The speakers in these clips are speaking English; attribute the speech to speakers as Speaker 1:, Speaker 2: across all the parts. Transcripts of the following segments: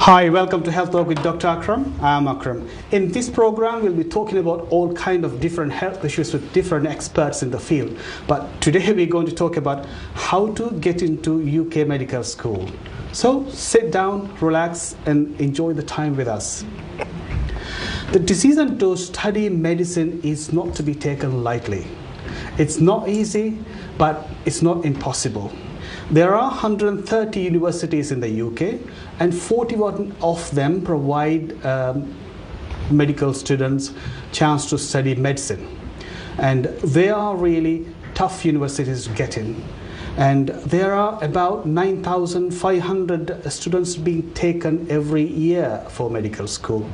Speaker 1: Hi, welcome to Health Talk with Dr. Akram. I'm Akram. In this program, we'll be talking about all kind of different health issues with different experts in the field. But today we're going to talk about how to get into UK medical school. So sit down, relax, and enjoy the time with us. The decision to study medicine is not to be taken lightly. It's not easy, but it's not impossible. There are 130 universities in the UK, and 41 of them provide medical students chance to study medicine. And they are really tough universities to get in. And there are about 9,500 students being taken every year for medical school.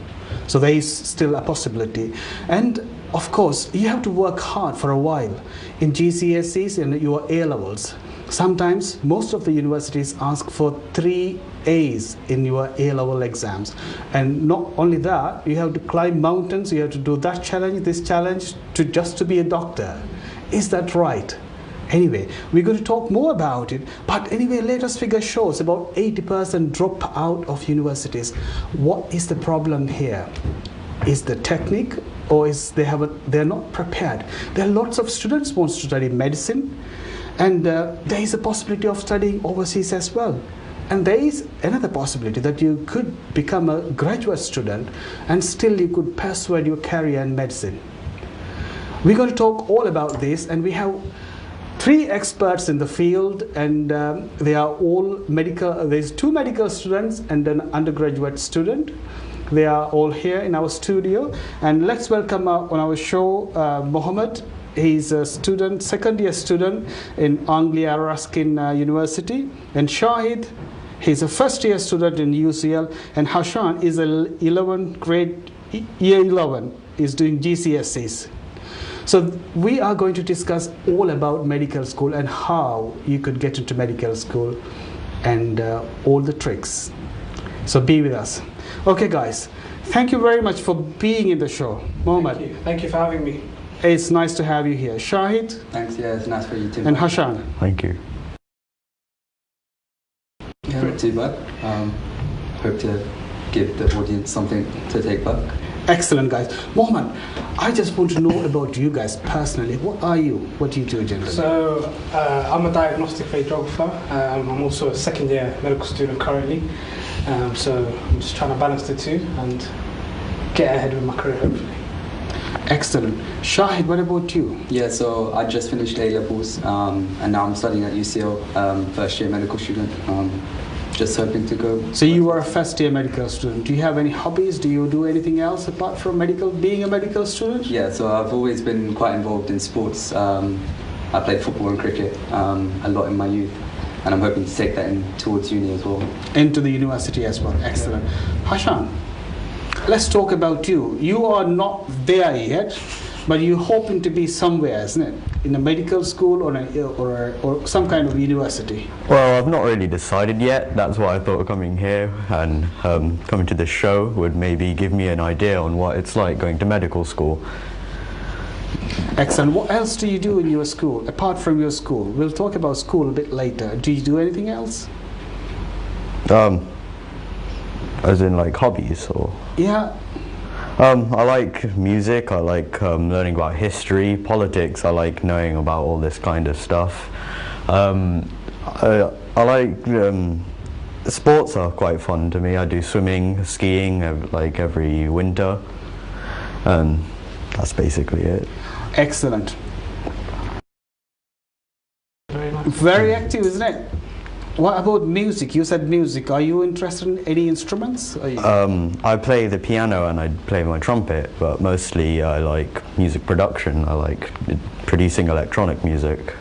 Speaker 1: So there is still a possibility. And of course, you have to work hard for a while in GCSEs and your A-levels. Sometimes most of the universities ask for 3 A's in your A-level exams. And not only that, you have to climb mountains, you have to do that challenge, this challenge, just to be a doctor. Is that right? Anyway, we're going to talk more about it. But anyway, latest figure shows about 80% drop out of universities. What is the problem here? Is the technique, or is they're not prepared? There are lots of students who want to study medicine. And there is a possibility of studying overseas as well. And there is another possibility that you could become a graduate student and still you could persuade your career in medicine. We're going to talk all about this, and we have 3 experts in the field, and they are all medical. There's 2 medical students and an undergraduate student. They are all here in our studio. And let's welcome on our show Mohamed. He's a student, second-year student in Anglia Ruskin University. And Shaahid, he's a first-year student in UCL. And Hashan is year 11, is doing GCSEs. So we are going to discuss all about medical school and how you could get into medical school and all the tricks. So be with us. Okay, guys, thank you very much for being in the show. Mohamed.
Speaker 2: Thank you for having me.
Speaker 1: It's nice to have you here. Shaahid?
Speaker 3: Thanks, yeah, it's nice for you too.
Speaker 1: And Hashan?
Speaker 4: Thank you.
Speaker 3: Yeah, not too bad. Hope to give the audience something to take back.
Speaker 1: Excellent, guys. Mohamed, I just want to know about you guys personally. What are you? What do you do generally?
Speaker 2: So, I'm a diagnostic radiographer. I'm also a second-year medical student currently. So I'm just trying to balance the two and get ahead with my career, hopefully.
Speaker 1: Excellent. Shaahid, what about you?
Speaker 3: Yeah, so I just finished A-levels and now I'm studying at UCL, first year medical student. Just hoping to go.
Speaker 1: So you are a first year medical student. Do you have any hobbies? Do you do anything else apart from being a medical student?
Speaker 3: Yeah, so I've always been quite involved in sports. I played football and cricket a lot in my youth, and I'm hoping to take that in towards uni as well.
Speaker 1: Into the university as well. Excellent. Hashan, let's talk about you. You are not there yet, but you're hoping to be somewhere, isn't it? In a medical school or some kind of university.
Speaker 4: Well, I've not really decided yet. That's why I thought coming here and coming to this show would maybe give me an idea on what it's like going to medical school.
Speaker 1: Excellent. What else do you do in your school, apart from your school? We'll talk about school a bit later. Do you do anything else?
Speaker 4: As in like hobbies or?
Speaker 1: Yeah.
Speaker 4: I like music, I like learning about history, politics, I like knowing about all this kind of stuff. I like, sports are quite fun to me. I do swimming, skiing like every winter, and that's basically it.
Speaker 1: Excellent.
Speaker 2: Very nice.
Speaker 1: Very active, isn't it? What about music? You said music. Are you interested in any instruments?
Speaker 4: I play the piano and I play my trumpet, but mostly I like music production. I like producing electronic music.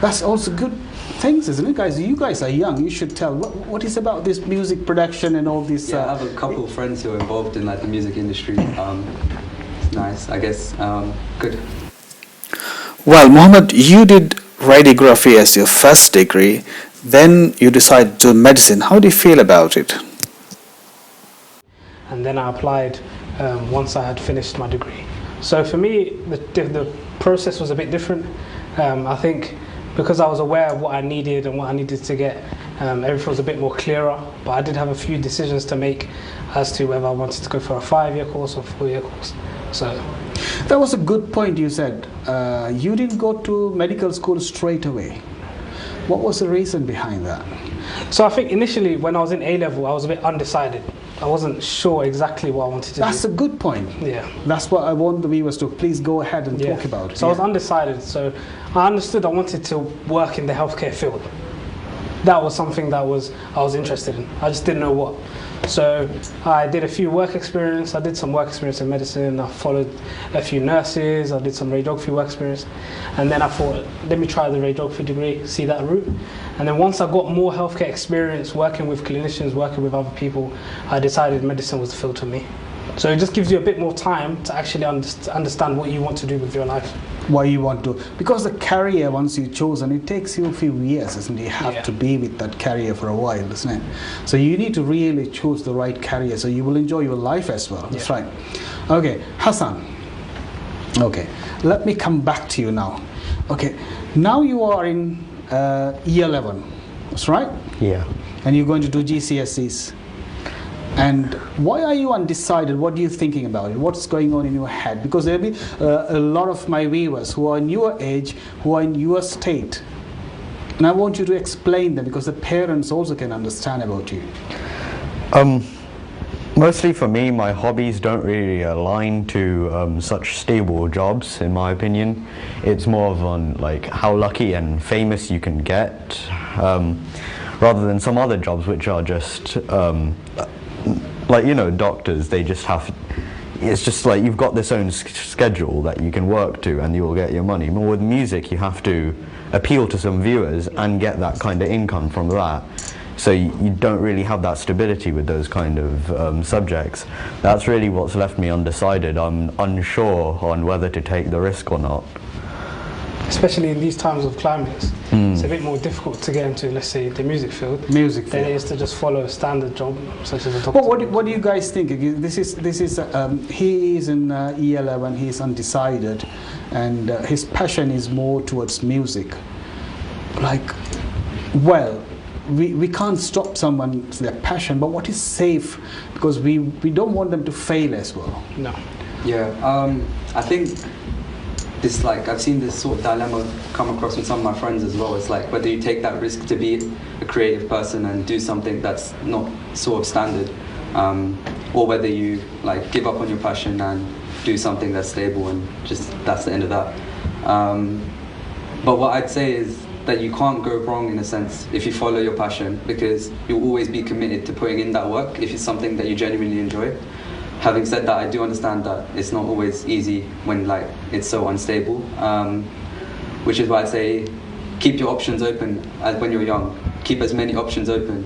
Speaker 1: That's also good things, isn't it, guys? You guys are young. You should tell. What is about this music production and all this?
Speaker 3: Yeah, I have a couple of friends who are involved in like the music industry. It's nice, I guess. Good.
Speaker 5: Well, Mohamed, you did radiography as your first degree. Then you decided to do medicine. How do you feel about it?
Speaker 2: And then I applied once I had finished my degree. So for me, the process was a bit different. I think because I was aware of what I needed and what I needed to get Everything was a bit more clearer, but I did have a few decisions to make as to whether I wanted to go for a 5-year course or 4-year course. So
Speaker 1: that was a good point you said. You didn't go to medical school straight away. What was the reason behind that?
Speaker 2: So I think initially when I was in A-level, I was a bit undecided. I wasn't sure exactly what I wanted to do.
Speaker 1: That's a good point.
Speaker 2: Yeah.
Speaker 1: That's what I want the viewers to please go ahead and talk about.
Speaker 2: So I was undecided. So I understood I wanted to work in the healthcare field. That was something I was interested in. I just didn't know what. So I did a few work experience. I did some work experience in medicine. I followed a few nurses. I did some radiography work experience. And then I thought, let me try the radiography degree, see that route. And then once I got more healthcare experience working with clinicians, working with other people, I decided medicine was the field for me. So it just gives you a bit more time to actually understand what you want to do with your life.
Speaker 1: Why you want to, because the career once you chosen, it takes you a few years, isn't it? You have to be with that career for a while, isn't it? So you need to really choose the right career so you will enjoy your life as well. That's right. Okay, Hassan. Okay, let me come back to you now. Okay, now you are in year 11, that's right?
Speaker 4: Yeah.
Speaker 1: And you're going to do GCSEs. And why are you undecided? What are you thinking about it? What's going on in your head? Because there'll be a lot of my viewers who are in your age, who are in your state. And I want you to explain them because the parents also can understand about you.
Speaker 4: Mostly for me, my hobbies don't really align to such stable jobs, in my opinion. It's more of on like how lucky and famous you can get, rather than some other jobs which are just like, you know, doctors, they just have, it's just like you've got this own schedule that you can work to and you'll get your money. But with music, you have to appeal to some viewers and get that kind of income from that. So you don't really have that stability with those kind of subjects. That's really what's left me undecided. I'm unsure on whether to take the risk or not.
Speaker 2: Especially in these times of climates, it's a bit more difficult to get into, let's say, the music field. Than it is to just follow a standard job, such as a doctor.
Speaker 1: Well, what do you guys think? This is he is in year 11. He is undecided, and his passion is more towards music. Like, well, we can't stop someone's their passion, but what is safe? Because we don't want them to fail as well.
Speaker 2: No.
Speaker 3: Yeah, I think this, like, I've seen this sort of dilemma come across with some of my friends as well. It's like whether you take that risk to be a creative person and do something that's not sort of standard, or whether you like give up on your passion and do something that's stable and just that's the end of that. But what I'd say is that you can't go wrong in a sense if you follow your passion, because you'll always be committed to putting in that work if it's something that you genuinely enjoy. Having said that, I do understand that it's not always easy when like it's so unstable, which is why I say keep your options open when you're young. Keep as many options open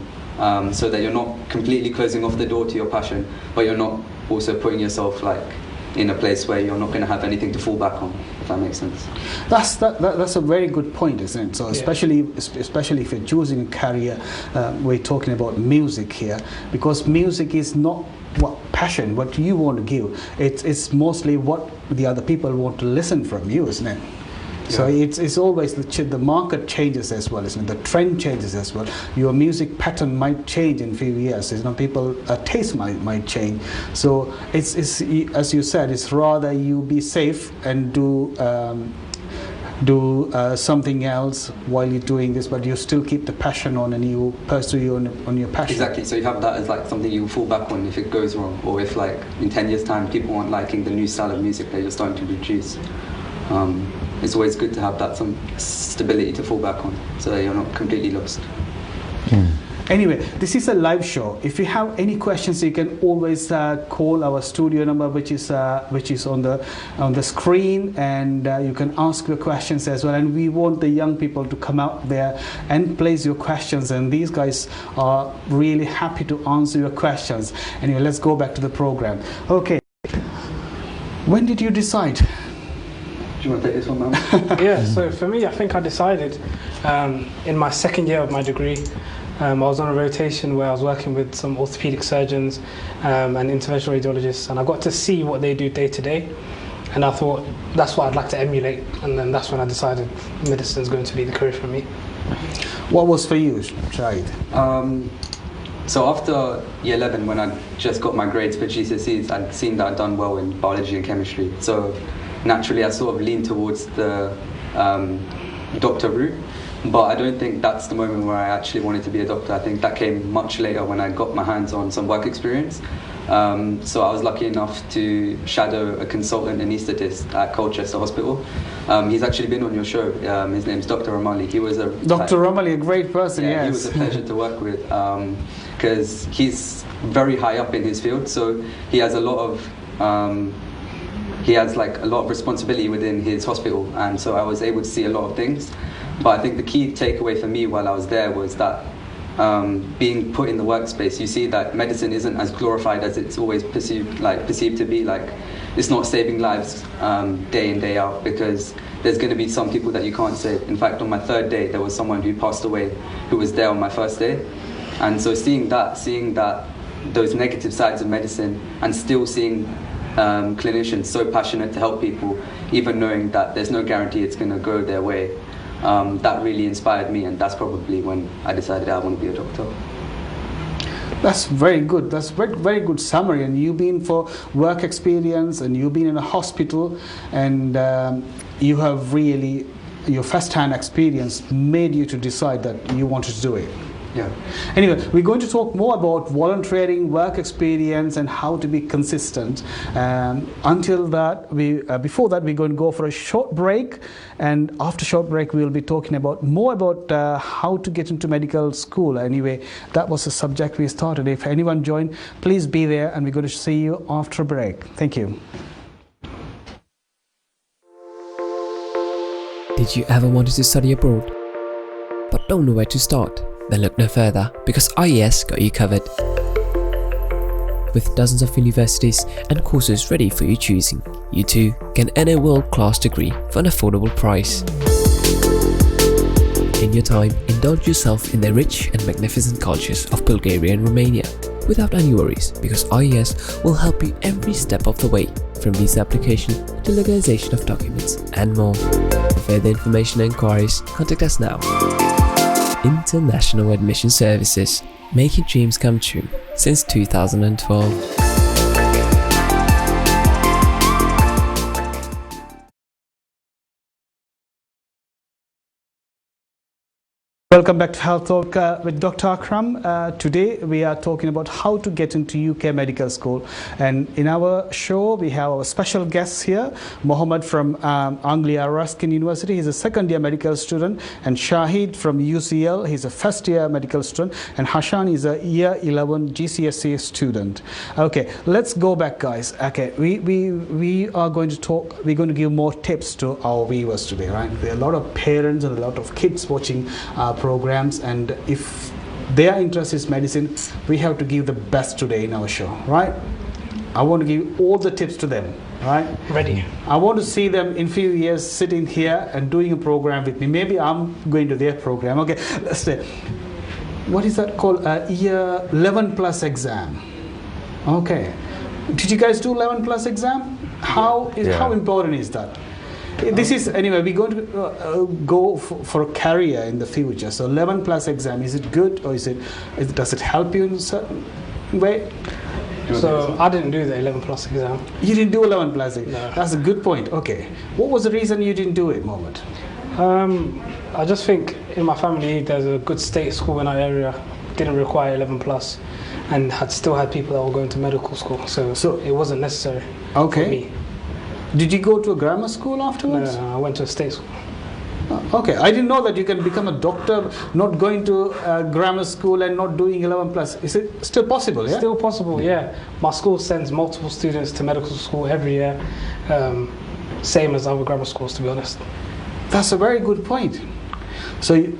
Speaker 3: so that you're not completely closing off the door to your passion, but you're not also putting yourself like in a place where you're not going to have anything to fall back on, if that makes sense.
Speaker 1: That's a very good point, isn't it? So especially if you're choosing a career, we're talking about music here, because music is not what passion, what you want to give. It's mostly what the other people want to listen from you, isn't it? Yeah. So it's always the market changes as well, isn't it? The trend changes as well. Your music pattern might change in a few years. You know, people taste might change. So it's as you said, it's rather you be safe and do something else while you're doing this, but you still keep the passion on and you pursue on your passion.
Speaker 3: Exactly. So you have that as like something you fall back on if it goes wrong, or if like in 10 years' time people aren't liking the new style of music that you're starting to produce. It's always good to have that some stability to fall back on, so that you're not completely lost.
Speaker 1: Anyway, this is a live show. If you have any questions, you can always call our studio number, which is on the screen, and you can ask your questions as well. And we want the young people to come out there and place your questions. And these guys are really happy to answer your questions. Anyway, let's go back to the program. Okay. When did you decide?
Speaker 3: Do you want to take this one, man?
Speaker 2: Yeah. So for me, I think I decided in my second year of my degree. I was on a rotation where I was working with some orthopedic surgeons and interventional radiologists, and I got to see what they do day to day. and I thought that's what I'd like to emulate, and then that's when I decided medicine is going to be the career for me.
Speaker 1: What was for you, Shaahid?
Speaker 3: So after year 11, when I just got my grades for GCSEs, I'd seen that I'd done well in biology and chemistry. So naturally, I sort of leaned towards the doctor route. But I don't think that's the moment where I actually wanted to be a doctor. I think that came much later when I got my hands on some work experience. So I was lucky enough to shadow a consultant anaesthetist at Colchester Hospital. He's actually been on your show. His name's Dr. Romali. He was
Speaker 1: Dr. Romali, a great person,
Speaker 3: yeah,
Speaker 1: yes.
Speaker 3: He was a pleasure to work with because he's very high up in his field. So he has a lot of responsibility within his hospital, and so I was able to see a lot of things. But I think the key takeaway for me while I was there was that being put in the workspace, you see that medicine isn't as glorified as it's always perceived to be. Like, it's not saving lives day in, day out, because there's going to be some people that you can't save. In fact, on my third day, there was someone who passed away who was there on my first day. And so seeing that, those negative sides of medicine, and still seeing clinicians so passionate to help people, even knowing that there's no guarantee it's going to go their way, that really inspired me, and that's probably when I decided I want to be a doctor.
Speaker 1: That's very good. That's very, very good summary. And you've been for work experience, and you've been in a hospital, and you have really, your first-hand experience made you to decide that you wanted to do it.
Speaker 3: Yeah.
Speaker 1: Anyway, we're going to talk more about volunteering, work experience, and how to be consistent. Until that, before that, we're going to go for a short break, and after short break, we'll be talking more about how to get into medical school. Anyway, that was the subject we started. If anyone joined, please be there, and we're going to see you after a break. Thank you.
Speaker 6: Did you ever wanted to study abroad, but don't know where to start? Then look no further, because IES got you covered. With dozens of universities and courses ready for your choosing, you too can earn a world-class degree for an affordable price. In your time, indulge yourself in the rich and magnificent cultures of Bulgaria and Romania without any worries, because IES will help you every step of the way, from visa application to legalization of documents and more. For further information and inquiries, contact us now. International Admission Services, making dreams come true since 2012.
Speaker 1: Welcome back to Health Talk with Dr. Akram. Today we are talking about how to get into UK medical school, and in our show we have our special guests here, Mohamed from Anglia Ruskin University. He's a second year medical student, and Shaahid from UCL, he's a first year medical student, and Hashan is a year 11 GCSE student. Okay, let's go back, guys. Okay, we are going to talk, we're going to give more tips to our viewers today, right? There are a lot of parents and a lot of kids watching programs, and if their interest is medicine, we have to give the best today in our show, right? I want to give all the tips to them, right?
Speaker 2: Ready.
Speaker 1: I want to see them in few years sitting here and doing a program with me. Maybe I'm going to their program. Okay, let's say, what is that called? Year 11 plus exam. Okay, did you guys do 11 plus exam? How important is that? This is, anyway, we're going to go for a career in the future. So 11 plus exam, is it good, or does it help you in a certain way?
Speaker 2: So I didn't do the 11 plus exam.
Speaker 1: You didn't do 11 plus exam?
Speaker 2: No.
Speaker 1: That's a good point. Okay. What was the reason you didn't do it, Mohamed?
Speaker 2: I just think in my family there's a good state school in our area, didn't require 11 plus, and still had people that were going to medical school, so it wasn't necessary for me.
Speaker 1: Did you go to a grammar school afterwards?
Speaker 2: No, I went to a state school.
Speaker 1: Okay, I didn't know that you can become a doctor not going to grammar school and not doing 11 plus. Is it still possible? Yeah,
Speaker 2: still possible. Yeah, my school sends multiple students to medical school every year, same as other grammar schools, to be honest.
Speaker 1: That's a very good point. So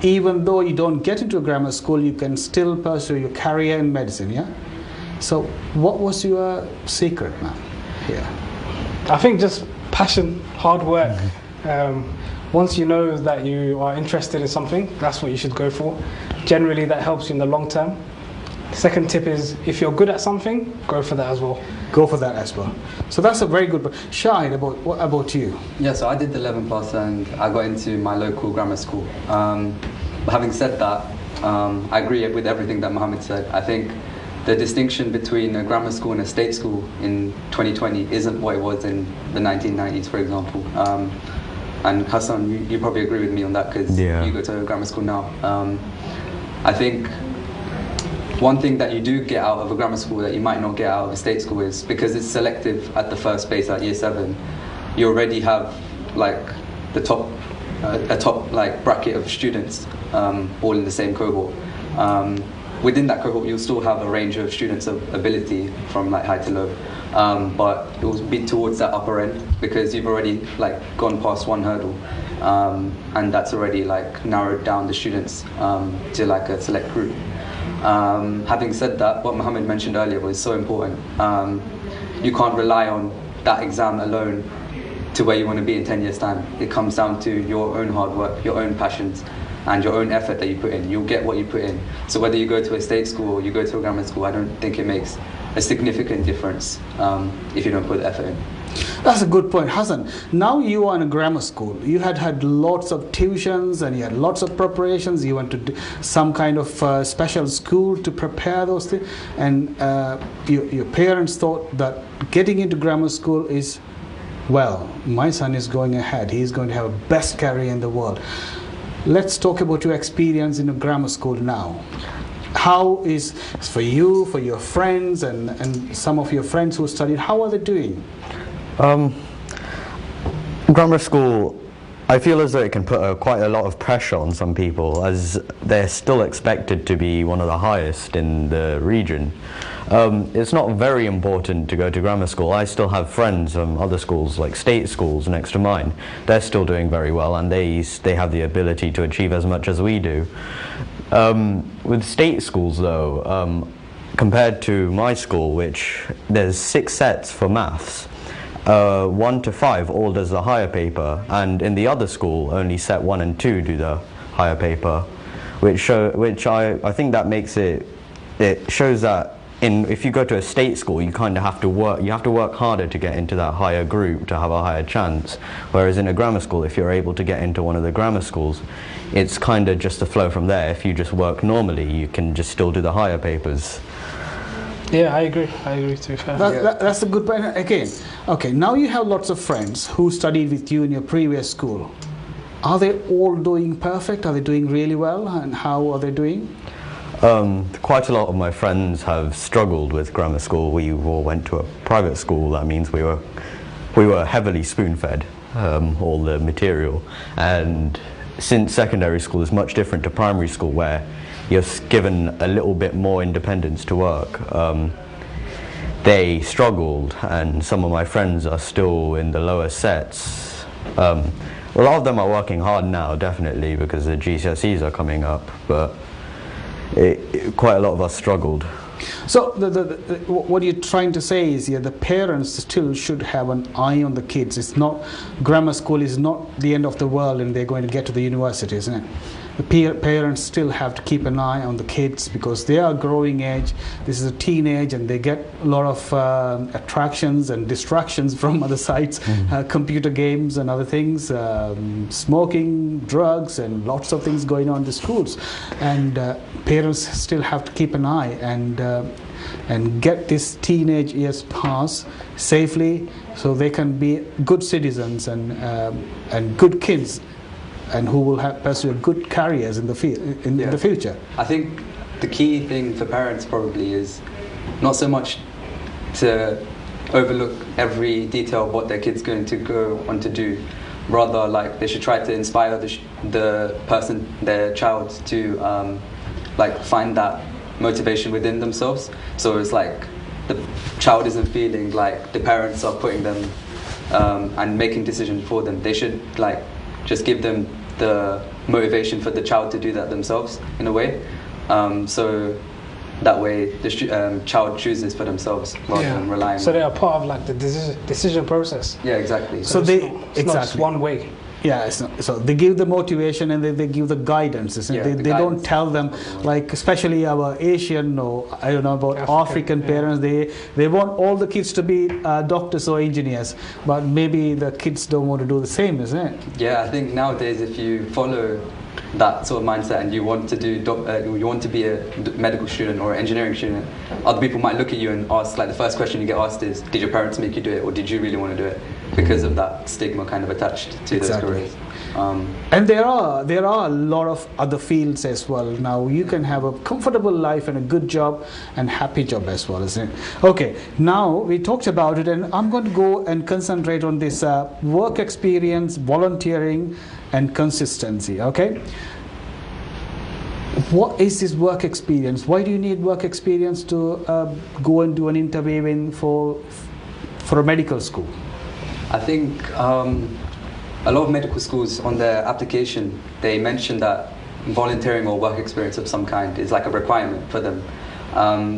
Speaker 1: even though you don't get into a grammar school, you can still pursue your career in medicine. Yeah. So what was your secret, man? Yeah.
Speaker 2: I think just passion, hard work. Once you know that you are interested in something, that's what you should go for. Generally, that helps you in the long term. Second tip is, if you're good at something, go for that as well.
Speaker 1: Go for that as well. So that's a very good. Shaahid, what about you?
Speaker 3: Yeah, so I did the 11 plus and I got into my local grammar school. But having said that, I agree with everything that Mohamed said. I think the distinction between a grammar school and a state school in 2020 isn't what it was in the 1990s, for example. And Hassan, you probably agree with me on that because you go to a grammar school now. I think one thing that you do get out of a grammar school that you might not get out of a state school is because it's selective at the first base at year 7, you already have like the top, a top like bracket of students all in the same cohort. Within that cohort, you'll still have a range of students of ability from like high to low, but it will be towards that upper end because you've already like gone past one hurdle, and that's already like narrowed down the students to like a select group. Having said that, what Mohamed mentioned earlier was so important. You can't rely on that exam alone to where you want to be in 10 years' time. It comes down to your own hard work, your own passions, and your own effort that you put in. You'll get what you put in. So whether you go to a state school or you go to a grammar school, I don't think it makes a significant difference if you don't put the effort in.
Speaker 1: That's a good point. Hassan, now you are in a grammar school. You had lots of tuitions and you had lots of preparations. You went to some kind of special school to prepare those things. And your parents thought that getting into grammar school is, well, my son is going ahead. He's going to have a best career in the world. Let's talk about your experience in a grammar school now. How is for you, for your friends and some of your friends who studied, how are they doing?
Speaker 4: Grammar school, I feel as though it can put quite a lot of pressure on some people as they're still expected to be one of the highest in the region. It's not very important to go to grammar school. I still have friends from other schools, like state schools next to mine. They're still doing very well and they have the ability to achieve as much as we do. With state schools though, compared to my school, which there's 6 sets for maths, 1 to 5 all does the higher paper, and in the other school only set 1 and 2 do the higher paper, which I think that makes it shows that if you go to a state school, you kind of have to work harder to get into that higher group to have a higher chance, whereas in a grammar school, if you're able to get into one of the grammar schools, it's kind of just a flow from there. If you just work normally, you can just still do the higher papers.
Speaker 2: Yeah, I agree to be fair.
Speaker 1: That's a good point. Again, okay, now you have lots of friends who studied with you in your previous school. Are they all doing perfect? Are they doing really well? And how are they doing?
Speaker 4: Quite a lot of my friends have struggled with grammar school. We all went to a private school. That means we were heavily spoon-fed all the material. And since secondary school is much different to primary school, where you're given a little bit more independence to work, they struggled, and some of my friends are still in the lower sets. A lot of them are working hard now, definitely, because the GCSEs are coming up, but quite a lot of us struggled.
Speaker 1: So what you're trying to say is the parents still should have an eye on the kids. It's not, grammar school is not the end of the world and they're going to get to the university, isn't it? The parents still have to keep an eye on the kids because they are growing age. This is a teenage and they get a lot of attractions and distractions from other sites, computer games and other things, smoking, drugs, and lots of things going on in the schools. And parents still have to keep an eye and get this teenage years pass safely so they can be good citizens and good kids, and who will pursue good careers in the future.
Speaker 3: I think the key thing for parents probably is not so much to overlook every detail of what their kid's going to go on to do. Rather, like, they should try to inspire their child to like find that motivation within themselves. So it's like the child isn't feeling like the parents are putting them and making decisions for them. They should like just give them the motivation for the child to do that themselves in a way. So that way the child chooses for themselves rather than relying.
Speaker 2: So they are part of like the decision process.
Speaker 3: Yeah, exactly.
Speaker 2: So it's not just one way.
Speaker 1: Yeah, so they give the motivation and they give the guidance, isn't it?
Speaker 3: Yeah,
Speaker 1: They
Speaker 3: the
Speaker 1: don't
Speaker 3: guidance.
Speaker 1: tell them, like especially our Asian or I don't know about African
Speaker 2: yeah.
Speaker 1: parents, they want all the kids to be doctors or engineers, but maybe the kids don't want to do the same, isn't it?
Speaker 3: Yeah, I think nowadays if you follow that sort of mindset and you want to do you want to be a medical student or an engineering student, other people might look at you and ask, like the first question you get asked is, did your parents make you do it, or did you really want to do it? Because of that stigma kind of attached to
Speaker 1: Exactly.
Speaker 3: those careers.
Speaker 1: And there are a lot of other fields as well. Now you can have a comfortable life and a good job and happy job as well, isn't it? Okay, now we talked about it, and I'm going to go and concentrate on this work experience, volunteering, and consistency. Okay. What is this work experience? Why do you need work experience to go and do an interview for a medical school?
Speaker 3: I think a lot of medical schools on their application, they mention that volunteering or work experience of some kind is like a requirement for them.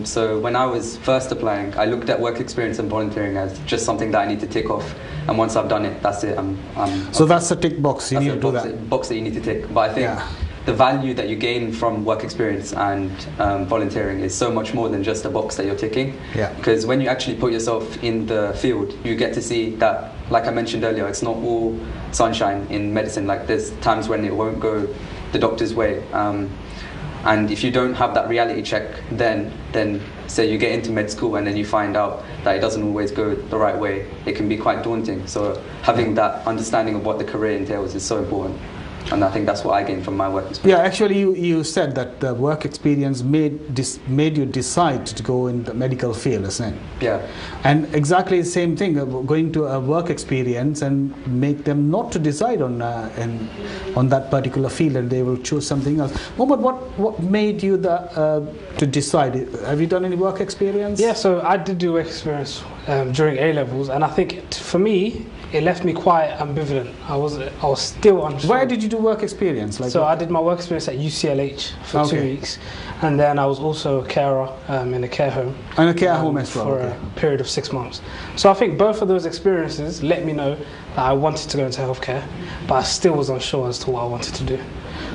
Speaker 3: So when I was first applying, I looked at work experience and volunteering as just something that I need to tick off, and once I've done it, that's it.
Speaker 1: So that's a tick box. You
Speaker 3: that's
Speaker 1: need
Speaker 3: a
Speaker 1: to do
Speaker 3: box
Speaker 1: that.
Speaker 3: box that you need to tick. But I think the value that you gain from work experience and volunteering is so much more than just a box that you're ticking.
Speaker 1: Yeah.
Speaker 3: Because when you actually put yourself in the field, you get to see that, like I mentioned earlier, it's not all sunshine in medicine. Like there's times when it won't go the doctor's way. And if you don't have that reality check, then say you get into med school and then you find out that it doesn't always go the right way, it can be quite daunting. So having that understanding of what the career entails is so important. And I think that's what I gained from my work experience.
Speaker 1: Yeah, actually, you said that the work experience made you decide to go in the medical field, isn't it?
Speaker 3: Yeah.
Speaker 1: And exactly the same thing, going to a work experience and make them not to decide on that particular field, and they will choose something else. Mohamed, what made you to decide? Have you done any work experience?
Speaker 2: Yeah, so I did do work experience during A levels, and I think for me, it left me quite ambivalent. I was still unsure.
Speaker 1: Where did you do work experience?
Speaker 2: So I did my work experience at UCLH for 2 weeks, and then I was also a carer in a care home.
Speaker 1: And a care home as well.
Speaker 2: For a period of 6 months. So I think both of those experiences let me know that I wanted to go into healthcare, but I still was unsure as to what I wanted to do.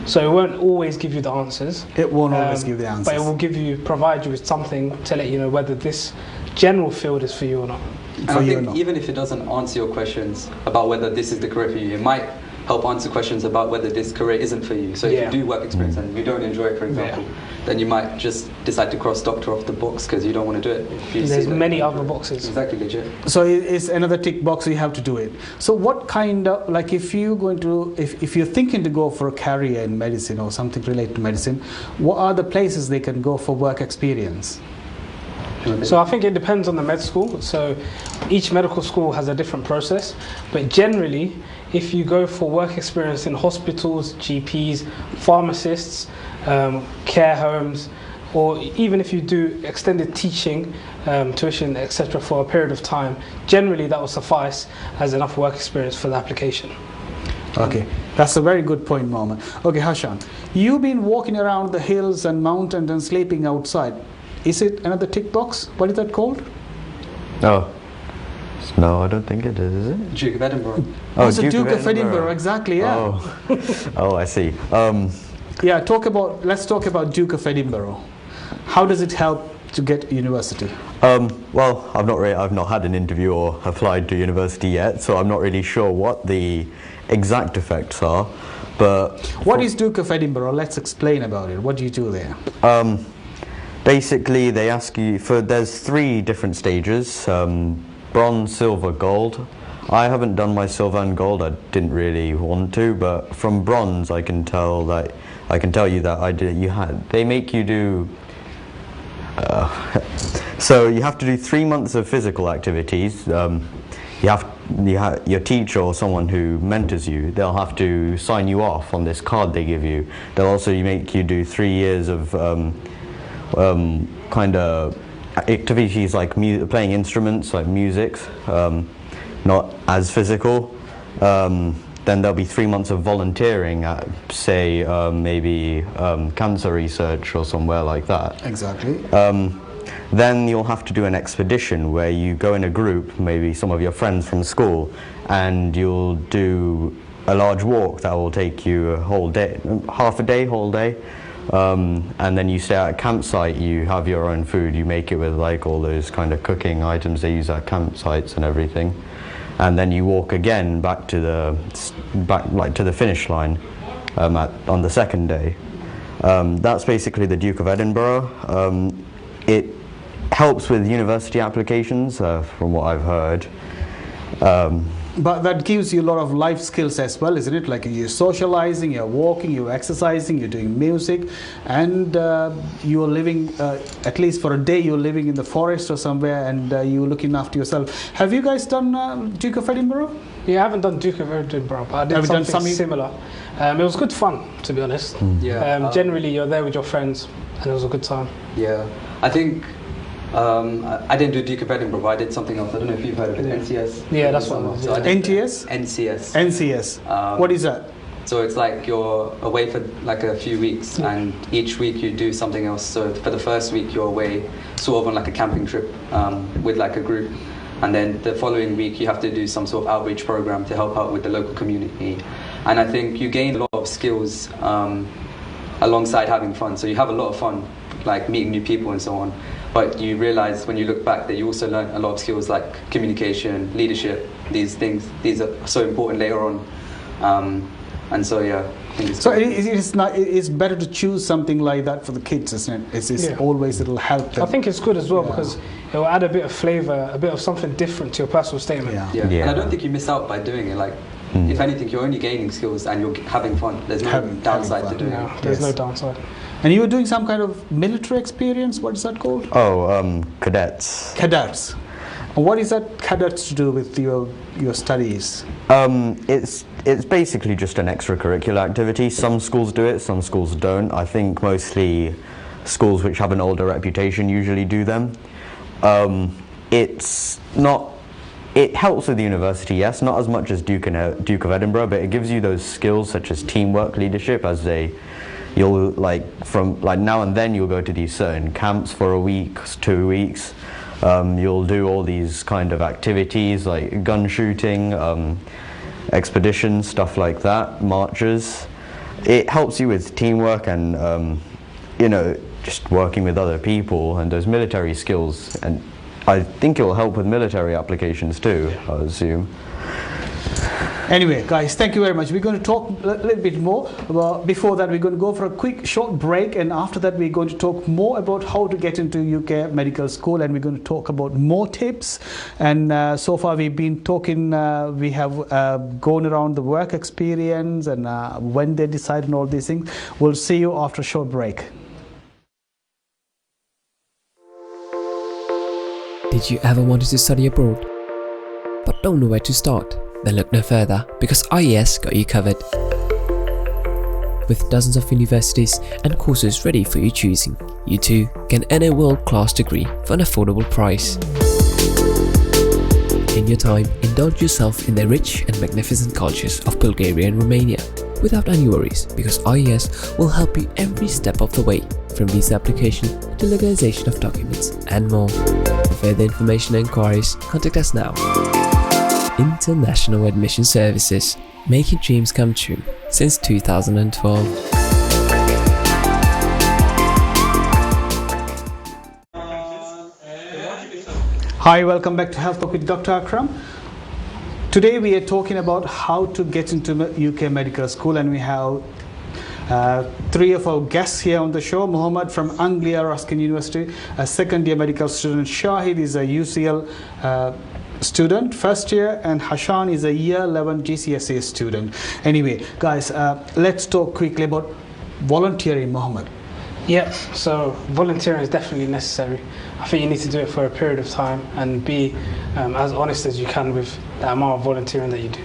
Speaker 2: So it won't always give you the answers.
Speaker 1: It won't always give the answers.
Speaker 2: But it will provide you with something to let you know whether this general field is for you or not.
Speaker 3: And I think even if it doesn't answer your questions about whether this is the career for you, it might help answer questions about whether this career isn't for you. So if you do work experience and you don't enjoy it, for example, then you might just decide to cross doctor off the box because you don't want to do it.
Speaker 2: There's many other boxes.
Speaker 3: Exactly, legit.
Speaker 1: So it's another tick box, you have to do it. So what kind of, like if you're thinking to go for a career in medicine or something related to medicine, what are the places they can go for work experience?
Speaker 2: So I think it depends on the med school. So each medical school has a different process, but generally, if you go for work experience in hospitals, GPs, pharmacists, care homes, or even if you do extended teaching, tuition, etc. for a period of time, generally that will suffice as enough work experience for the application.
Speaker 1: Okay, that's a very good point, Mohamed. Okay, Hashan, you've been walking around the hills and mountains and sleeping outside. Is it another tick box? What is that called?
Speaker 4: Oh, no, I don't think it is it?
Speaker 3: Duke of Edinburgh.
Speaker 1: Oh, it's a Duke of Edinburgh, exactly, yeah.
Speaker 4: Oh, I see.
Speaker 1: Yeah, let's talk about Duke of Edinburgh. How does it help to get university?
Speaker 4: Well, I've not had an interview or applied to university yet, so I'm not really sure what the exact effects are. But
Speaker 1: what is Duke of Edinburgh? Let's explain about it. What do you do there?
Speaker 4: Basically, they ask you there's 3 different stages: bronze, silver, gold. I haven't done my silver and gold. I didn't really want to, but from bronze, I can tell you that they make you do. So you have to do 3 months of physical activities. Your teacher or someone who mentors you, they'll have to sign you off on this card they give you. They'll also make you do 3 years of kind of activities like playing instruments like music, not as physical. Then there'll be 3 months of volunteering at, say, maybe cancer research or somewhere like that.
Speaker 1: Exactly.
Speaker 4: Then you'll have to do an expedition where you go in a group, maybe some of your friends from school, and you'll do a large walk that will take you a whole day, half a day, whole day. And then you stay at a campsite, you have your own food, you make it with like all those kind of cooking items they use at campsites and everything. And then you walk again back to the finish line on the second day. That's basically the Duke of Edinburgh. It helps with university applications, from what I've heard.
Speaker 1: But that gives you a lot of life skills as well, isn't it? Like you're socializing, you're walking, you're exercising, you're doing music, and you're living, at least for a day, you're living in the forest or somewhere, and you're looking after yourself. Have you guys done Duke of Edinburgh?
Speaker 2: Yeah, I haven't done Duke of Edinburgh, but I did something similar. It was good fun, to be honest.
Speaker 3: Yeah.
Speaker 2: Generally, you're there with your friends, and it was a good time.
Speaker 3: Yeah, I think I didn't do Duke of Edinburgh, but I did something else. I don't know if you've heard of it, NCS.
Speaker 2: Yeah, that's what it was.
Speaker 3: So I did
Speaker 1: NTS?
Speaker 3: NCS.
Speaker 1: NCS. What is that?
Speaker 3: So it's like you're away for like a few weeks, and each week you do something else. So for the first week you're away sort of on like a camping trip with like a group, and then the following week you have to do some sort of outreach program to help out with the local community. And I think you gain a lot of skills alongside having fun. So you have a lot of fun, like meeting new people and so on. But you realize when you look back that you also learn a lot of skills like communication, leadership. These are so important later on. And so yeah. I think
Speaker 1: it's better to choose something like that for the kids, isn't it? It's always, it'll help them.
Speaker 2: I think it's good as well because it will add a bit of flavour, a bit of something different to your personal statement.
Speaker 3: Yeah. And I don't think you miss out by doing it. Like, if anything, you're only gaining skills and you're having fun. There's no downside to doing it.
Speaker 2: There's no downside.
Speaker 1: And you were doing some kind of military experience. What is that called?
Speaker 4: Oh, cadets.
Speaker 1: Cadets. And what is that cadets to do with your studies?
Speaker 4: It's basically just an extracurricular activity. Some schools do it, some schools don't. I think mostly schools which have an older reputation usually do them. It helps with the university, yes, not as much as Duke of Edinburgh, but it gives you those skills such as teamwork, leadership, you'll from now and then you'll go to these certain camps for a week, 2 weeks. You'll do all these kind of activities like gun shooting, expeditions, stuff like that, marches. It helps you with teamwork and just working with other people and those military skills. And I think it will help with military applications too, I assume.
Speaker 1: Anyway, guys, thank you very much. We're going to talk a little bit more. Before that, we're going to go for a quick short break, and after that, we're going to talk more about how to get into UK medical school, and we're going to talk about more tips. And so far, we've been talking. We have gone around the work experience and when they decide and all these things. We'll see you after a short break.
Speaker 6: Did you ever wanted to study abroad, but don't know where to start? Then look no further, because IES got you covered. With dozens of universities and courses ready for your choosing, you too can earn a world-class degree for an affordable price. In your time, indulge yourself in the rich and magnificent cultures of Bulgaria and Romania without any worries, because IES will help you every step of the way, from visa application to legalization of documents and more. For further information and inquiries, contact us now. International Admission Services, making dreams come true since 2012.
Speaker 1: Hi, welcome back to Health Talk with Dr. Akram. Today we are talking about how to get into UK medical school, and we have three of our guests here on the show. Mohamed from Anglia Ruskin University, a second-year medical student. Shaahid is a UCL student, first year, and Hashan is a year 11 GCSE student. Anyway, guys, let's talk quickly about volunteering, Mohamed.
Speaker 2: Yeah, so volunteering is definitely necessary. I think you need to do it for a period of time and be as honest as you can with the amount of volunteering that you do.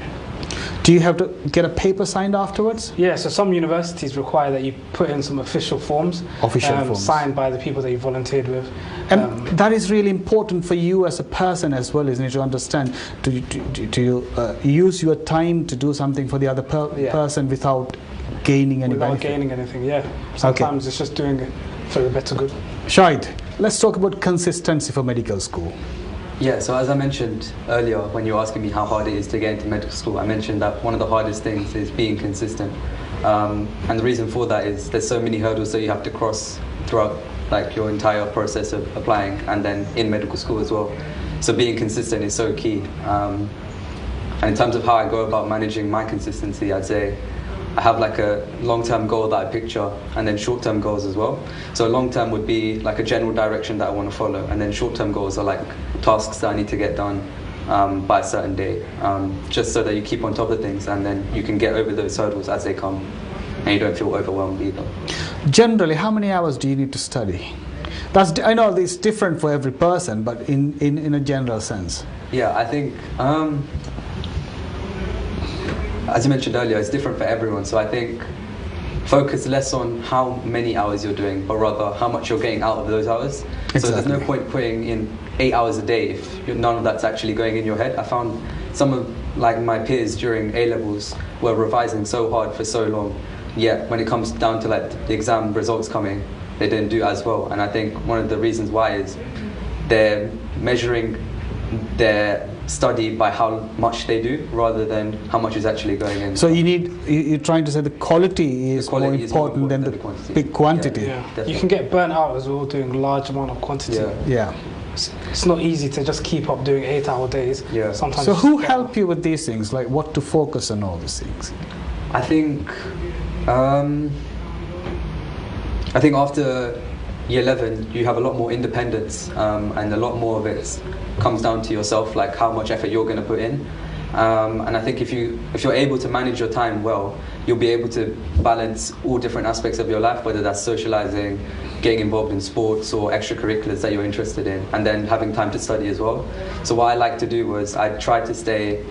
Speaker 1: Do you have to get a paper signed afterwards?
Speaker 2: Yeah, so some universities require that you put in some official forms, signed by the people that you volunteered with.
Speaker 1: And that is really important for you as a person as well, isn't it, to understand, to use your time to do something for the other person without gaining any benefit.
Speaker 2: Without gaining anything, yeah. Sometimes it's just doing it for the better good.
Speaker 1: Shaahid, let's talk about consistency for medical school.
Speaker 3: Yeah, so as I mentioned earlier, when you were asking me how hard it is to get into medical school, I mentioned that one of the hardest things is being consistent. And the reason for that is there's so many hurdles that you have to cross throughout like your entire process of applying, and then in medical school as well. So being consistent is so key. And in terms of how I go about managing my consistency, I'd say I have like a long-term goal that I picture, and then short-term goals as well. So long-term would be like a general direction that I want to follow, and then short-term goals are like tasks that I need to get done by a certain day, just so that you keep on top of things, and then you can get over those hurdles as they come, and you don't feel overwhelmed either.
Speaker 1: Generally, how many hours do you need to study? I know it's different for every person, but in a general sense.
Speaker 3: Yeah, I think, as you mentioned earlier, it's different for everyone. So I think focus less on how many hours you're doing, but rather how much you're getting out of those hours.
Speaker 1: Exactly.
Speaker 3: So there's no point putting in 8 hours a day if none of that's actually going in your head. I found some of like my peers during A-levels were revising so hard for so long, yet when it comes down to like the exam results coming, they didn't do as well. And I think one of the reasons why is they're measuring their study by how much they do rather than how much is actually going in.
Speaker 1: So you're trying to say the quality is more important than the big quantity.
Speaker 2: Yeah. You can get burnt out as well doing large amount of quantity.
Speaker 1: Yeah.
Speaker 2: It's not easy to just keep up doing 8-hour days.
Speaker 3: Yeah.
Speaker 2: Sometimes.
Speaker 1: So who helped you with these things, like what to focus on all these things?
Speaker 3: I think after year 11 you have a lot more independence, and a lot more of it comes down to yourself, like how much effort you're going to put in. And I think if you're able to manage your time well, you'll be able to balance all different aspects of your life, whether that's socializing, getting involved in sports or extracurriculars that you're interested in, and then having time to study as well. So what I like to do was I try to stay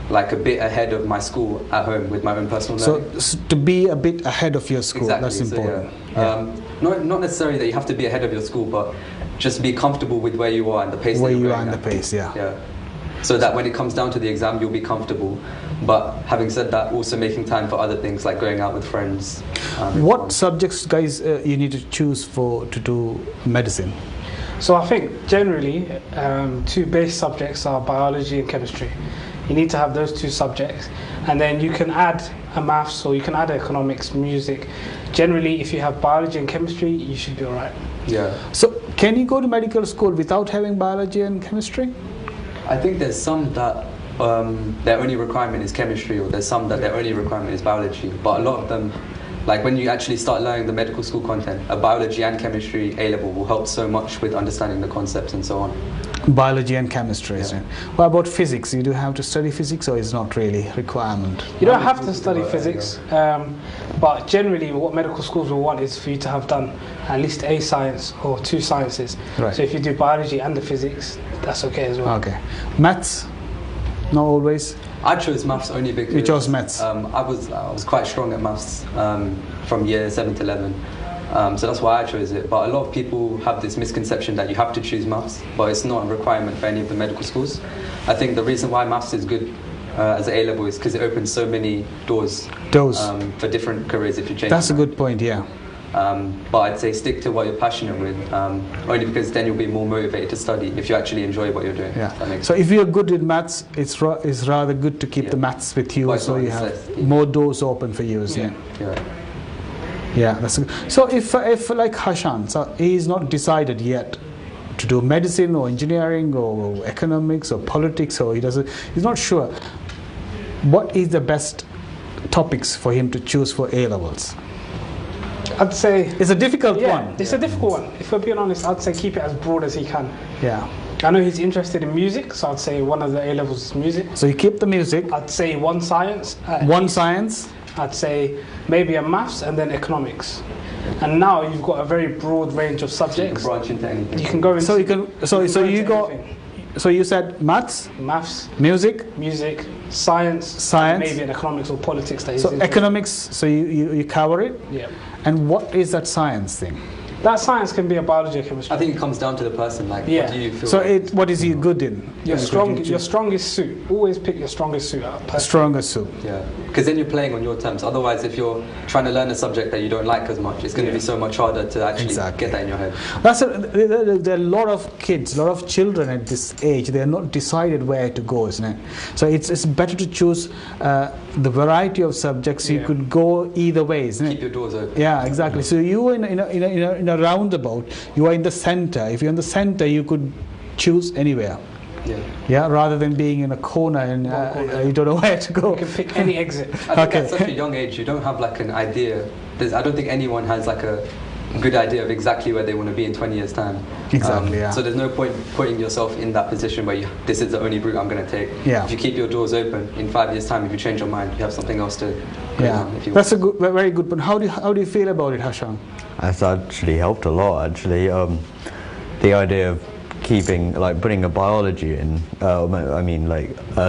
Speaker 3: like a bit ahead of my school at home with my own personal learning.
Speaker 1: So to be a bit ahead of your school,
Speaker 3: exactly.
Speaker 1: that's important.
Speaker 3: So, not necessarily that you have to be ahead of your school, but just be comfortable with where you are and the pace
Speaker 1: Where
Speaker 3: that you're
Speaker 1: you are
Speaker 3: going
Speaker 1: in
Speaker 3: at.
Speaker 1: the pace,
Speaker 3: Yeah. So that when it comes down to the exam, you'll be comfortable. But having said that, also making time for other things like going out with friends.
Speaker 1: What subjects, guys, you need to choose to do medicine?
Speaker 2: So I think generally two base subjects are biology and chemistry. You need to have those two subjects, and then you can add a maths or you can add economics, music. Generally, if you have biology and chemistry, you should be all right.
Speaker 3: Yeah.
Speaker 1: So can you go to medical school without having biology and chemistry?
Speaker 3: I think there's some that their only requirement is chemistry, or there's some that their only requirement is biology. But a lot of them, like when you actually start learning the medical school content, a biology and chemistry A-level will help so much with understanding the concepts and so on.
Speaker 1: Biology and chemistry,
Speaker 3: Yeah.
Speaker 1: isn't it? What about physics? You do have to study physics, or is not really requirement?
Speaker 2: You don't have to study physics, but generally what medical schools will want is for you to have done at least a science or two sciences.
Speaker 1: Right.
Speaker 2: So if you do biology and the physics, that's okay as well.
Speaker 1: Okay. Maths? Not always.
Speaker 3: I chose maths only because
Speaker 1: You chose maths.
Speaker 3: I was quite strong at maths from year 7 to 11. So that's why I chose it. But a lot of people have this misconception that you have to choose maths, but it's not a requirement for any of the medical schools. I think the reason why maths is good as an A-level is because it opens so many doors for different careers if you change.
Speaker 1: That's a good point, yeah.
Speaker 3: But I'd say stick to what you're passionate with, only because then you'll be more motivated to study if you actually enjoy what you're doing.
Speaker 1: Yeah.
Speaker 3: If that makes
Speaker 1: So
Speaker 3: sense.
Speaker 1: if you're good in maths, it's rather good to keep the maths with you,
Speaker 3: Quite
Speaker 1: so you
Speaker 3: honest,
Speaker 1: have
Speaker 3: yeah.
Speaker 1: more doors open for you, isn't it?
Speaker 3: Yeah.
Speaker 1: Yeah, that's good. So if like Hashan, so he's not decided yet to do medicine or engineering or economics or politics, or he's not sure. What is the best topics for him to choose for A-levels?
Speaker 2: I'd say
Speaker 1: It's a difficult
Speaker 2: yeah,
Speaker 1: one.
Speaker 2: it's a difficult one. If we're being honest, I'd say keep it as broad as he can.
Speaker 1: Yeah.
Speaker 2: I know he's interested in music, so I'd say one of the A-levels is music.
Speaker 1: So you keep the music,
Speaker 2: I'd say one science.
Speaker 1: one science.
Speaker 2: I'd say maybe a maths and then economics. And now you've got a very broad range of
Speaker 3: So you can
Speaker 2: subjects.
Speaker 3: branch into anything.
Speaker 2: You can go into
Speaker 1: So you can. So you go.
Speaker 2: anything.
Speaker 1: So you said maths,
Speaker 2: Maths,
Speaker 1: music.
Speaker 2: music, science,
Speaker 1: Science.
Speaker 2: maybe an economics or politics that he's
Speaker 1: So
Speaker 2: interested
Speaker 1: economics. So you cover it.
Speaker 2: in. Yeah.
Speaker 1: And what is that science thing?
Speaker 2: That science can be a biology or chemistry.
Speaker 3: I think it comes down to the person. Like,
Speaker 2: Yeah.
Speaker 3: what do you feel?
Speaker 1: So what is he good in?
Speaker 2: Your strongest suit. Always pick your strongest suit out.
Speaker 1: Strongest suit.
Speaker 3: Yeah, because then you're playing on your terms. Otherwise, if you're trying to learn a subject that you don't like as much, it's going to be so much harder to actually get that in your head.
Speaker 1: There are a lot of kids, a lot of children at this age. They are not decided where to go, isn't it? So it's better to choose the variety of subjects. You could go either way, isn't it?
Speaker 3: Keep your doors open.
Speaker 1: Yeah, exactly. So you are in a roundabout. You are in the center. If you're in the center, you could choose anywhere. Yeah, rather than being in a corner and you don't know where to go.
Speaker 2: You can pick any exit.
Speaker 3: I think at such a young age, you don't have like an idea. I don't think anyone has like a good idea of exactly where they want to be in 20 years' time.
Speaker 1: Exactly,
Speaker 3: So there's no point putting yourself in that position where this is the only route I'm going to take.
Speaker 1: Yeah.
Speaker 3: If you keep your doors open, in 5 years' time, if you change your mind, you have something else to go on. If you
Speaker 1: That's a very good point. How do you feel about it, Hashan?
Speaker 4: That's actually helped a lot. Actually, the idea of putting a biology in,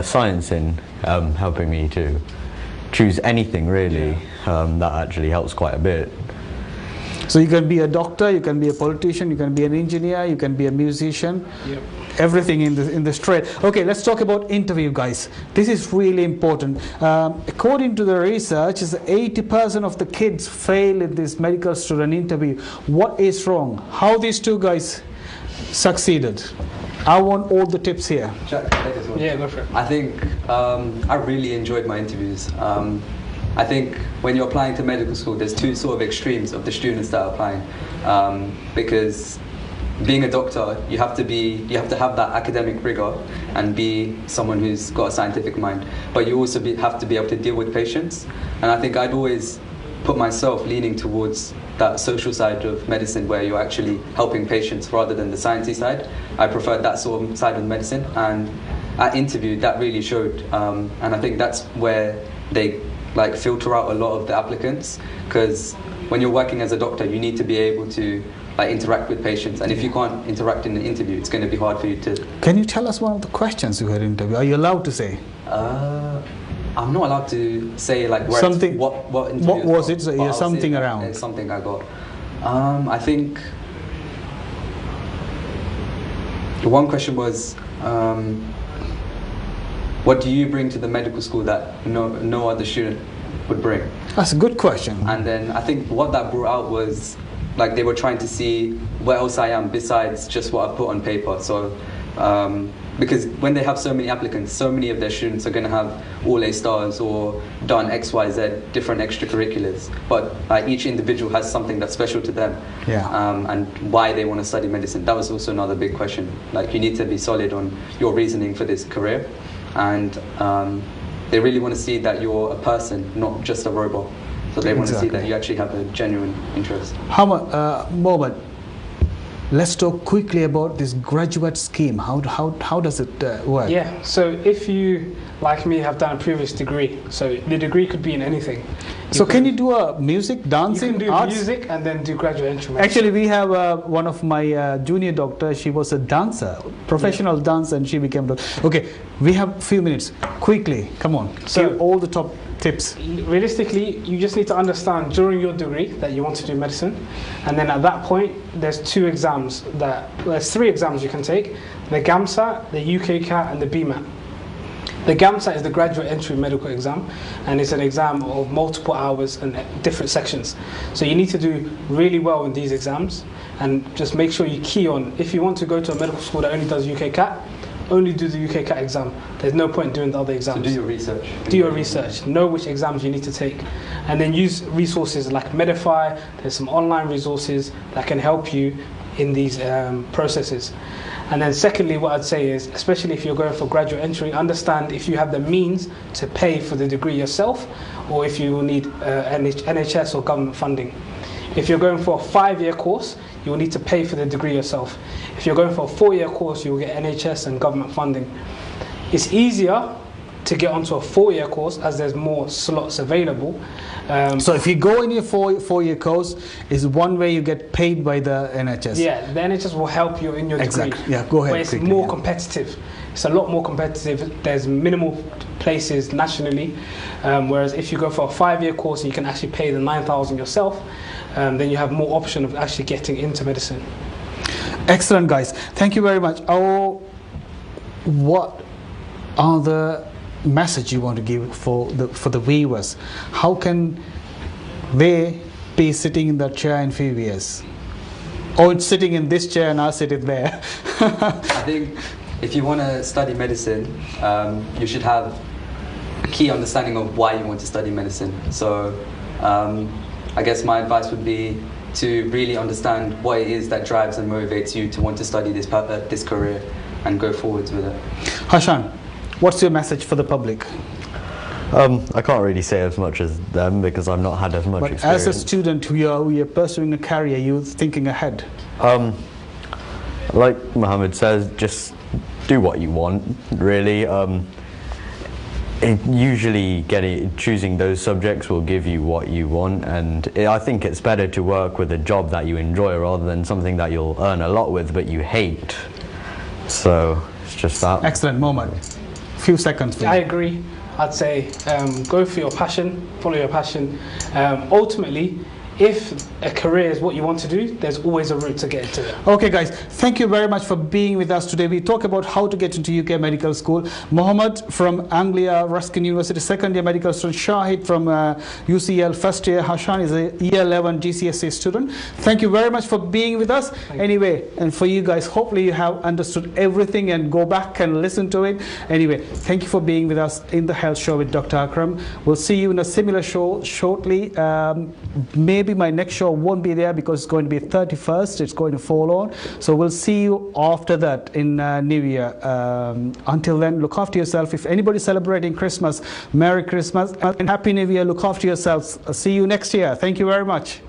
Speaker 4: science in, helping me to choose anything really. That actually helps quite a bit.
Speaker 1: So you can be a doctor, you can be a politician, you can be an engineer, you can be a musician.
Speaker 2: Yep.
Speaker 1: Everything in the straight. Okay, let's talk about interview, guys. This is really important. According to the research, 80% of the kids fail in this medical student interview. What is wrong? How these two guys succeeded? I want all the tips here.
Speaker 3: Jack, take this one.
Speaker 2: Yeah, go for it.
Speaker 3: I think I really enjoyed my interviews. I think when you're applying to medical school, there's two sort of extremes of the students that are applying, because being a doctor, you have to have that academic rigor and be someone who's got a scientific mind, but you also have to be able to deal with patients. And I think I'd always put myself leaning towards that social side of medicine where you're actually helping patients rather than the sciencey side. I preferred that sort of side of medicine, and at interview that really showed. And I think that's where they filter out a lot of the applicants, because when you're working as a doctor, you need to be able to interact with patients, and if you can't interact in the interview, it's going to be hard for you to.
Speaker 1: Can you tell us one of the questions you had in the interview? Are you allowed to say?
Speaker 3: I'm not allowed to say what interview
Speaker 1: what was it? So something around.
Speaker 3: It's something I got. I think one question was, what do you bring to the medical school that no other student would bring?
Speaker 1: That's a good question.
Speaker 3: And then I think what that brought out was they were trying to see where else I am besides just what I put on paper. So because when they have so many applicants, so many of their students are going to have all A stars or done X, Y, Z, different extracurriculars. But each individual has something that's special to them.
Speaker 1: Yeah.
Speaker 3: And why they want to study medicine. That was also another big question. You need to be solid on your reasoning for this career. And they really want to see that you're a person, not just a robot. So they want to see that you actually have a genuine interest.
Speaker 1: Mohamed, let's talk quickly about this graduate scheme. How does it work?
Speaker 2: Yeah, so if you, like me, have done a previous degree, so the degree could be in anything.
Speaker 1: Can you do music, dancing,
Speaker 2: you can do
Speaker 1: arts?
Speaker 2: Music and then do graduate entry.
Speaker 1: Actually, we have one of my junior doctors. She was a dancer, professional dancer, and she became okay. We have a few minutes. Quickly, come on. So give all the top tips.
Speaker 2: Realistically, you just need to understand during your degree that you want to do medicine, and then at that point, there's three exams you can take: the GAMSAT, the UKCAT, and the BMAT. The GAMSAT is the graduate entry medical exam, and it's an exam of multiple hours and different sections. So you need to do really well in these exams, and just make sure you key on. If you want to go to a medical school that only does UKCAT, only do the UKCAT exam. There's no point doing the other exams.
Speaker 3: So do your research.
Speaker 2: Do your research. Know which exams you need to take. And then use resources like Medify. There's some online resources that can help you in these processes. And then secondly, what I'd say is, especially if you're going for graduate entry, understand if you have the means to pay for the degree yourself, or if you will need NHS or government funding. If you're going for a 5-year course, you will need to pay for the degree yourself. If you're going for a 4-year course, you will get NHS and government funding. It's easier to get onto a 4-year course as there's more slots available.
Speaker 1: So if you go in your four-year course, is one way you get paid by the NHS.
Speaker 2: Yeah, the NHS will help you in your degree.
Speaker 1: Yeah, go ahead.
Speaker 2: But it's more competitive. It's a lot more competitive. There's minimal places nationally, whereas if you go for a 5-year course, you can actually pay the 9,000 yourself. then you have more option of actually getting into medicine.
Speaker 1: Excellent, guys. Thank you very much. What are the message you want to give for the viewers? How can they be sitting in that chair in few years? Or it's sitting in this chair and I'll sit it there.
Speaker 3: I think if you want to study medicine, you should have a key understanding of why you want to study medicine. So I guess my advice would be to really understand what it is that drives and motivates you to want to study this career and go forwards with it.
Speaker 1: Hashan, what's your message for the public?
Speaker 4: I can't really say as much as them because I've not had as much experience.
Speaker 1: As a student who you're pursuing a career, you're thinking ahead.
Speaker 4: Like Mohamed says, just do what you want, really. Usually choosing those subjects will give you what you want, and I think it's better to work with a job that you enjoy rather than something that you'll earn a lot with but you hate. So it's just that.
Speaker 1: Excellent. Mohamed, few seconds please.
Speaker 2: I agree. I'd say go for your passion, follow your passion. Ultimately, if a career is what you want to do, there's always a route to get into it.
Speaker 1: Okay guys, thank you very much for being with us today. We talk about how to get into UK medical school. Mohamed from Anglia Ruskin University, second year medical student. Shaahid from UCL, first year. Hashan is a year 11 GCSE student. Thank you very much for being with us. Anyway, and for you guys, hopefully you have understood everything and go back and listen to it. Anyway, thank you for being with us in the Health Show with Dr. Akram. We'll see you in a similar show shortly. Maybe my next show won't be there because it's going to be 31st. It's going to fall on. So we'll see you after that in New Year. Until then, look after yourself. If anybody's celebrating Christmas, Merry Christmas and Happy New Year. Look after yourselves. See you next year. Thank you very much.